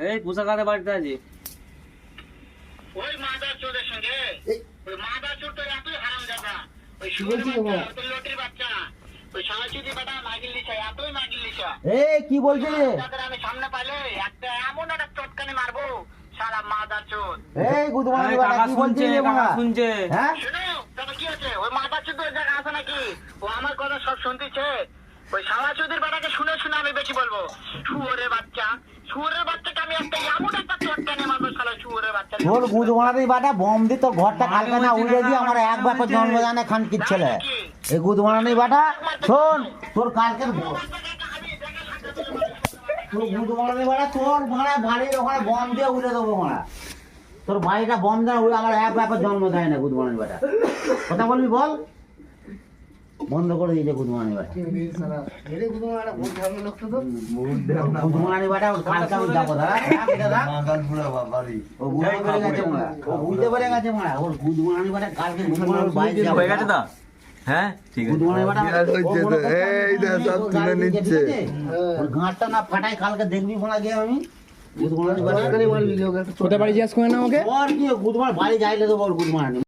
এই পোশাকাতে বাড়িতে আছি। ওই মাদার চোরের সঙ্গে ওই মাদার চোর তো এতই হারামজাদা ওই কি বলছিস বাবা? তোর লটির বাচ্চা ওই সারাচুদি বেটা মাগিল দিছে এতই মাগিল দিছে কি বলছিস রে? যাদের আমি সামনে পাইলে একটা এমন একটা চটকানি মারবো সারা মাদার চোর। গুদমানি এই বাড়া কাকা কি শুনছে, বলছিস রে কাকা বাবা? শুনছে। হ্যাঁ শুনো তবে কি আছে ওই মাদার চোর ওই জায়গা আছে নাকি ও আমার কথা সব শুনতেছে ওই সারাচুদির বেটাকে শুনে শুনে আমি বেশি বলবো শুয়োরের বাচ্চাকে আমি একটা এমন একটা চটকানি মারবো সারা শুয়োরের বাচ্চা। তোর গুদমানি বাটা বম দি তোর ঘরটা কালকে না উড়ে দিয়ে আমার এক বাপের জন্মদানে খানকির ছেলে। এই গুদমানি বাটা শোন তোর কালকের তোর গুদমানি বাটা তোর মানে বাড়ির ওখানে বম দিয়ে উড়ে দেবো মারা। তোর বাড়িটা বম দেয় উড়ে আমার এক বাপের জন্ম দেয় না গুদমানি বাটা। কথা বলবি বল? বন্ধ করে দিয়েছে গুদমানি বাটা। গুদমানি বাটা কালকে আমি যাবো দাদা। ও বুঝতে পেরে গেছে মারা। ও বুঝতে পেরে গেছে মারা। ওর গুদমানি বাটা কালকে গুদমানি বাইরে যাবো। হয়ে গেছে তো? হ্যাঁ ঠিক আছে। গুদমানি বাটা এই দেখ সব তুলে নিচ্ছে। ওর গাঁটটা না ফাটাই কালকে দেখবি মারা গিয়ে আমি। গুদমানি বাটা কোথায় বাড়ি জিজ্ঞাসা করে না ওকে? ওর কি গুদমানি বাড়ি যাইলে তো ওর গুদমানি